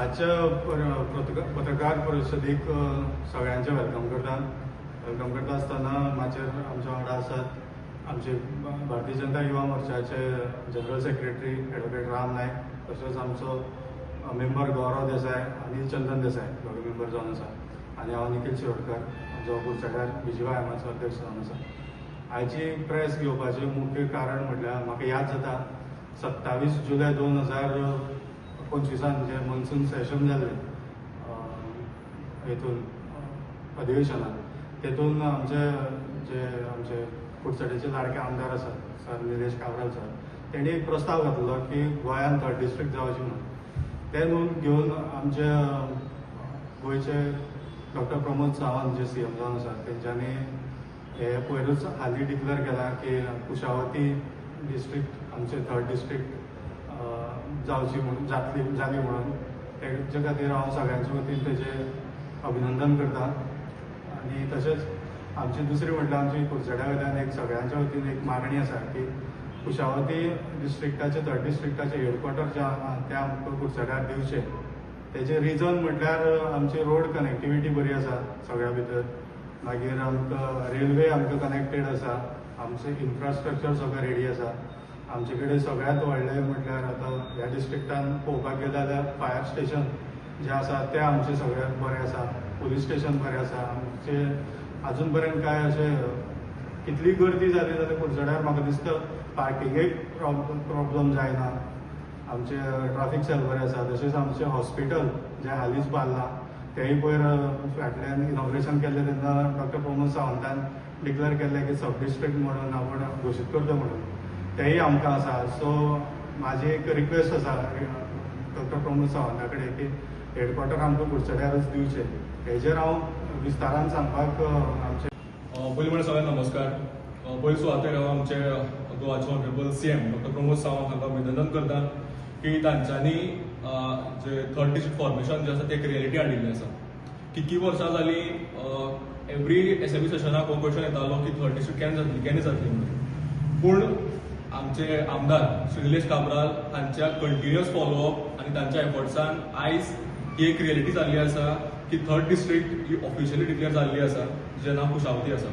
आजच्या पत्रकार परिशदेक सगळ्यांचे वेलकम करता आसतना माचेर आमच्या वांगडा आसात आमचे भारतीय जनता युवा मोर्चाचे जनरल सेक्रेटरी एडवोकेट राम नायक, तशेंच आमचो मेंबर गौरव देसाय, अनिल चंदन देसाय दोगे मेंबर जावन आसा, आनी हांव निखिल शिरोडकर जो कुडचड्यार BGYMचो अध्यक्ष जावन आसा. आयची प्रेस घेवपाचें मुख्य कारण म्हटल्यार म्हाका याद जाता 27 जुलय 2025 जे मॉन्सून सेशन जाल्लें हेतून अधिवेशनात, तेतून आमचे कुडचड्याचे लाडके आमदार आसात सर निलेश काब्राल सर, तेणी एक प्रस्ताव घातलो की गोंयान 3rd डिस्ट्रिक्ट जावची म्हणून. ते नोंद घेवन आमचे गोंयचे डॉक्टर प्रमोद सावंत जे CM जावन आसात, तेंच्यांनी हे पयरूच हालीं डिक्लेअर केला की कुशावती डिस्ट्रिक्ट आमचे 3rd डिस्ट्रिक्ट जावची म्हणून जाली म्हणून. तेजे खातीर हांव सगळ्यांचे वतीन तेजें अभिनंदन करता. आनी तशेंच आमची दुसरी म्हटल्यार आमची कुडचड्या वयल्यान एक सगळ्यांच्या वतीन एक मागणी आसा की कुशावती डिस्ट्रिक्टाचे 3rd डिस्ट्रिक्टाचे हेडक्वॉर्टर जे ते आमकां कुडचड्यार दिवचे. तेजें रिजन म्हटल्यार आमची रोड कनेक्टिविटी बरी आसा सगळ्या भितर, मागीर आमकां रेल्वे आमकां कनेक्टेड आसा, आमचें इन्फ्रास्ट्रक्चर सगळें रेडी आसा. आमचे कडेन सगळ्यांत व्हडलें म्हटल्यार आतां ह्या डिस्ट्रिक्टान पळोवपाक गेले जाल्यार फायर स्टेशन जे आसा ते आमचे सगळ्यात बरें आसा, पुलीस स्टेशन बरें आसा. आमचे आजून पर्यंत काय अशें कितली गर्दी जाली जाल्यार कुडचड्यार म्हाका दिसता पार्किंगेक प्रॉब्लम जायना. आमचे ट्राफीक सेल बरें आसा. तशेंच आमचें हॉस्पिटल जें हालींच बांदलां तेंय पयर फाटल्यान इनॉग्रेशन केल्लें तेन्ना डॉक्टर प्रमोद सावंतान डिक्लेअर केल्लें की सब डिस्ट्रिक्ट म्हणून आपण घोशीत करता म्हणून, तेंय आमकां आसा. सो म्हाजी एक रिक्वेस्ट आसा डॉक्टर प्रमोद सावंता कडेन की हेडक्वॉर्टर आमकां कुडचड्यारच दिवचे. हेजेर हांव विस्तारान सांगपाक आमचे पयलीं म्हणल्यार सगळ्यांक नमस्कार. पयली सुवातेर हांव आमचे गोवाचे honourable CM doctor Pramod Sawant हांकां अभिनंदन करता की तांच्यांनी जे 3rd डिस्ट्रिक्ट फॉर्मेशन जे आसा ते एक रियलिटी हाडिल्लें आसा. कितकी वर्सां जालीं एवरी असेंब्ली सेशनाक हो क्वेश्चन येतालो की 3rd डिस्ट्रिक्ट केन्ना जातली म्हणून. पूण आमचे आमदार श्री निलेश काब्राल हांच्या कंटिन्युअस फॉलोअप आनी तांच्या एफर्ट्सान आयज ही एक रियलिटी जाल्ली आसा की 3rd डिस्ट्रिक्ट ही ऑफिशियली डिक्लेअर जाल्ली आसा, जें नांव कुशावती आसा.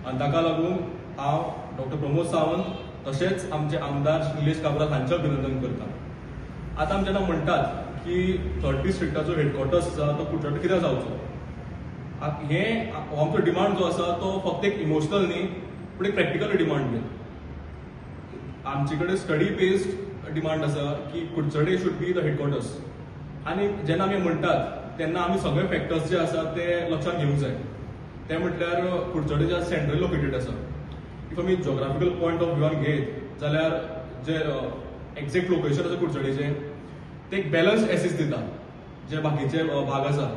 आनी ताका लागून हांव डॉक्टर प्रमोद सावंत तशेंच आमचे आमदार श्री निलेश काब्राल हांचें अभिनंदन करता. आतां आमी जेन्ना म्हणटात की 3rd डिस्ट्रिक्टाचो हेडक्वॉर्टर्स आसा तो कुडचड्यार कित्याक जावचो, हें आमचो डिमांड जो आसा तो फक्त एक इमोशनल न्ही पूण एक प्रॅक्टिकल डिमांड बी. आमचे कडेन स्टडी बेस्ड डिमांड आसा की कुडचडे शूड बी द हेडक्वॉर्टर्स. आनी जेन्ना आमी म्हणटात तेन्ना आमी सगळे फॅक्टर्स जे आसा ते लक्षांत घेवंक जाय. ते म्हटल्यार कुडचडे जे सेंट्रल लोकेटेड आसा. इफ आमी जॉग्राफिकल पॉयंट ऑफ व्ह्यून घेत जाल्यार जे एक्झॅक्ट लोकेशन आसा कुडचडेचें ते एक बॅलन्स एसीस दिता. जे बाकीचे भाग आसा,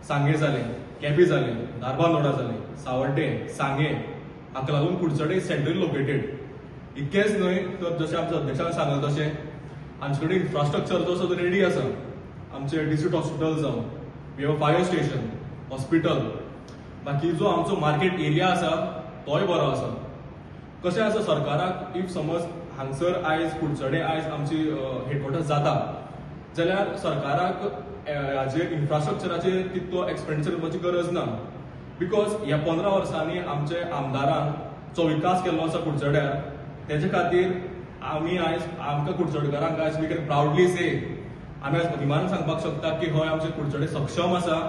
सांगे जाले, केपें जाले, धारबांदोडा जाले, सावड्डे, सांगे, हाका लागून कुडचडे सेंट्रल लोकेटेड. इतकेंच न्हय तर जशें आमच्या अध्यक्षान सांगलें तशें आमचे कडेन इन्फ्रास्ट्रक्चर जो आसा तो रेडी आसा. आमचे डिस्ट्रिक्ट हॉस्पिटल जावं, we have fire station, hospital, बाकी जो आमचो मार्केट एरिया आसा तोय बरो आसा. कशें आसा सरकाराक इफ समज हांगसर आयज कुडचडे आयज आमची हेडक्वॉर्टर्स जाता जाल्यार सरकाराक हाचे इन्फ्रास्ट्रक्चराचेर तितको एक्सपेंडिचर करपाची गरज ना. बिकॉज ह्या 15 वर्सांनी आमचे आमदारान जो विकास केल्लो आसा कुडचड्यार तेजे खातीर आमी आयज आमकां कुडचडकारांक आयज वी कॅन प्रावडली से आमी आयज अभिमानान सांगपाक शकता की हय आमचे कुडचडे सक्षम आसा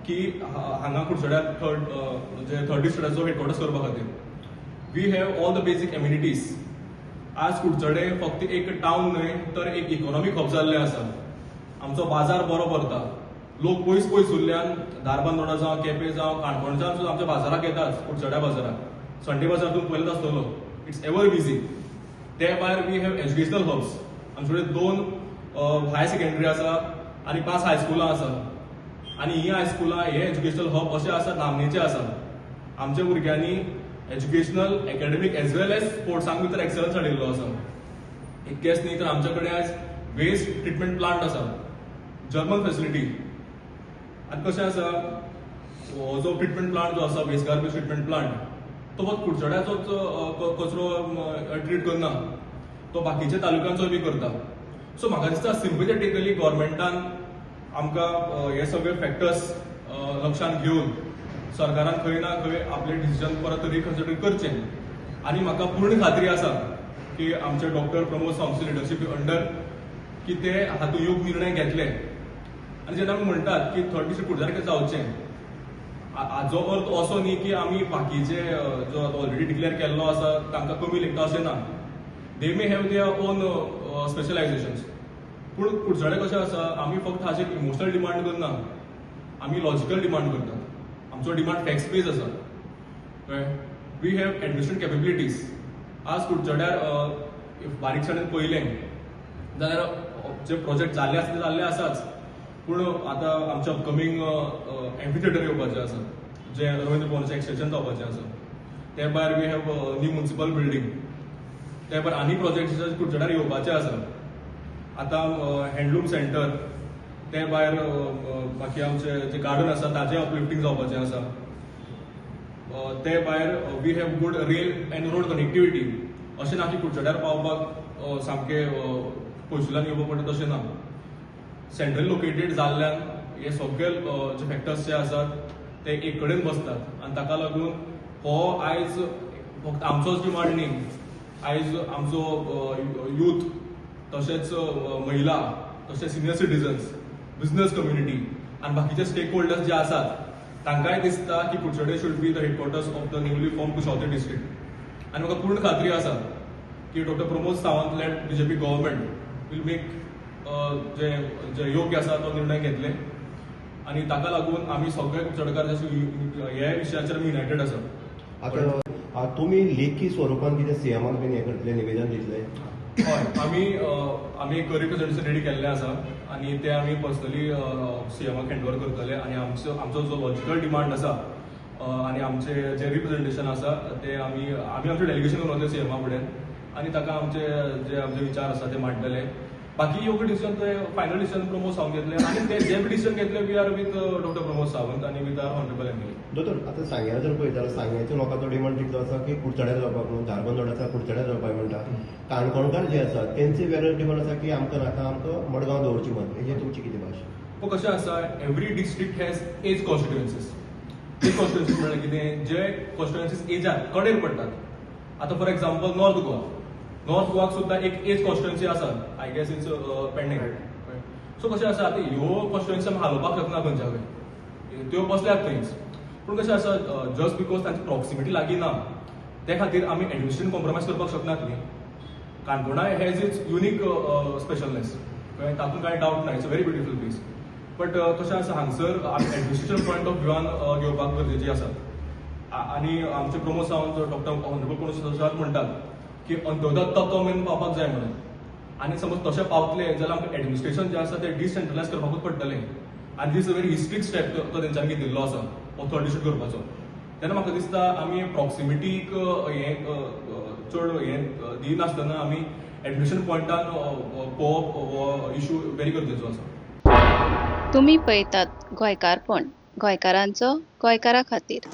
की हांगा कुडचड्यार 3rd डिस्ट्रिक्टाचो हेडक्वॉर्टर्स करपा खातीर. वी हॅव ऑल द बेसीक एम्युनिटीज. आज कुडचडे फक्त एक टावन न्हय तर एक इकॉनॉमीक हब जाल्लें आसा. आमचो बाजार बरो भरता. लोक पयस उरल्यान धारबांदोडा जावं, केपें जावं, काणकोणच्यान सुद्दां आमच्या बाजाराक येतात कुडचड्या बाजाराक. संडे बाजार तुमी पळयलोच आसतलो, इट्स एवर बिजी. ते भायर वी हॅव एज्युकेशनल हब्स. आमचे कडेन 2 हायर सेकंडरी आसा आनी 5 हायस्कुलां आसा. आनी ही हायस्कुलां हे एज्युकेशनल हब अशें आसा नामनेचे आसा. आमच्या भुरग्यांनी एज्युकेशनल, एकेडमीक एज वेल एज स्पोर्ट्सांक भितर एक्सलन्स हाडिल्लो आसा. इतकेंच न्ही तर आमच्या कडेन आयज वेस्ट ट्रिटमेंट प्लांट आसा, जर्मन फॅसिलिटी. आनी कशें आसा हो जो ट्रिटमेंट प्लांट जो आसा वेस्ट गार्बेज ट्रिटमेंट प्लांट तो फक्त कुडचड्याचोच कचरो ट्रीट करना, तो बाकीच्या तालुक्यांचो बी करता. सो म्हाका दिसता सिम्पथेटिकली गव्हर्मेंटान आमकां हे सगळे फॅक्टर्स लक्षांत घेवन सरकारान खंय ना खंय आपले डिसिजन परत रिकन्सिडर करचें. आनी म्हाका पूर्ण खात्री आसा की आमचे डॉक्टर प्रमोद सावंतचे लिडरशिपी अंडर की ते हातूंत योग्य निर्णय घेतले. आनी जेन्ना आमी म्हणटात की 3rd डिस्ट्रिक्ट कुडचड्यार जावचें, हाचो अर्थ असो न्ही की आमी बाकीचे जो ऑलरेडी डिक्लेअर केल्लो आसा तांकां कमी लेखता अशें ना. दे मे हॅव देयर ओन स्पेशलायझेशन्स. पूण कुडचडे कशें आसा, आमी फक्त हाचेर इमोशनल डिमांड करना, आमी लॉजिकल डिमांड करतात. आमचो डिमांड फॅक्ट्स बेज आसा. We have administration capabilities. आज कुडचड्यार बारीकसाणेन पळयलें जाल्यार जे प्रोजेक्ट जाल्ले आसा ते जाल्ले आसाच. पूण आतां आमचे अपकमींग एम्फिथिएटर येवपाचें आसा, जे रवींद्र भवनाचें एक्सटेंशन जावपाचें आसा. ते भायर we have new municipal building. ते भायर आनी प्रोजेक्ट कुडचड्यार येवपाचे आसा. आतां हँडलूम सेंटर, ते भायर बाकी आमचे जे गार्डन आसा ताचें अपलिफ्टिंग जावपाचें आसा. ते भायर we have good rail and road connectivity. अशें ना की कुडचड्यार पावपाक सामकें पयसुल्यान येवपा पडटा तशें ना. सेंट्रली लोकेटेड जाल्ल्यान हे सगळे जे फॅक्टर्स जे आसात ते एक कडेन बसतात. आनी ताका लागून हो आयज फक्त आमचोच डिमांड न्ही, आयज आमचो यूथ, तशेंच महिला, तशेंच सिनियर सिटीजन्स, बिझनेस कम्युनिटी आनी बाकीचे स्टेक होल्डर्स जे आसात तांकांय दिसता की Kudchade should be the headquarters of the newly form Kushavati district. आनी म्हाका पूर्ण खात्री आसा की doctor Pramod Sawant led BJP government will make जे योग्य आसा तो निर्णय घेतले. आनी ताका लागून आमी सगळे कुडचडकार ह्या विशयाचेर आमी युनायटेड आसा. आता तुम्ही लेखी स्वरूपान कितें सीएमाक बीन हें करतले, निवेदन दितले? हय, आमी एक रिप्रेझेंटेशन रेडी केल्लें आसा आनी ते आमी पर्सनली सीएमाक हँडओव्हर करतले. आनी आमचो जो लॉजिकल डिमांड आसा आनी आमचे जे रिप्रेझेंटेशन आसा ते आमी आमचें डेलिगेशन करून वतले सीएमा फुडें आनी ताका आमचे विचार आसा ते मांडटले. बाकी योग्य डिसिजन ते फायनल डिसिजन प्रमोद सावंत घेतले. आनी ते जे बी डिसिजन घेतले we are with doctor Pramod Sawant आनी विथ आवर ऑनरेबल एमएलए. दोतोर, आतां सांग्यार जर पळयत जाल्यार सांग्याच्या लोकांचो डिमांड कितलो आसा की कुडचड्यार जावपाक म्हणून, धारबांदोड आसा कुडचड्यार जावपाक म्हणटा. काणकोणकार जे आसात तेंचे वेगळे डिमांड आसा की आमकां नाका, आमकां मडगांव दवरची म्हण. हेजेर तुमची कितें भाशा? कशें आसा, एवरी डिस्ट्रिक्ट हॅज एज कॉन्स्टिट्युएन्सीज. एज कॉन्स्टिट्युएन्सीज म्हळ्यार कितें, जे कॉन्स्टिट्युएन्सीज एजात कडेन पडटात. आतां for example north Goa, north गोवाक सुद्दां एक एज कॉन्स्टिट्युएन्सी आसा. I guess it's pending. So कशें आसा, आतां ह्यो कॉन्स्टिट्युएन्सी आमी हालोवपाक शकना खंयच्या खंय, त्यो बसल्यात थंयच. पूण कशें आसा, जस्ट बिकॉज तांची प्रॉक्सिमिटी लागीं ना ते खातीर आमी एडमिनिस्ट्रेशन कॉम्प्रोमायज करपाक शकनात न्ही. काणकोणा हॅज इट्स युनीक स्पेशलनेस, तातूंत कांय डावट ना. It's a very beautiful place. But कशें आसा, हांगसर आमी एडमिनिस्ट्रेशन पॉयंट ऑफ व्ह्यूआन घेवपाक गरजेची आसा. आनी आमचे प्रमोद सावंत डॉक्टर ऑनरेबल प्रमोद म्हणटात की अंत्योदय तत्व मेन पावपाक जाय म्हणून. आनी समज तशें पावतले जाल्यार आमकां एडमिनिस्ट्रेशन जें आसा तें डिसेंट्रलायज करपाकूच पडटलें. आनी दीस अ व्हेरी हिस्ट्रीक स्टेप तो तेंच्यांनी घेतिल्लो आसा हो 3rd डिस्ट्रिक्ट करपाचो. तेन्ना म्हाका दिसता आमी प्रॉक्सिमिटीक हें चड हें दिनासतना आमी एडमिशन पॉयंटान पळोवप हो इशू व्हेरी गरजेचो आसा. तुम्ही पळयतात गोंयकारपण, गोंयकारांचो गोंयकारा खातीर.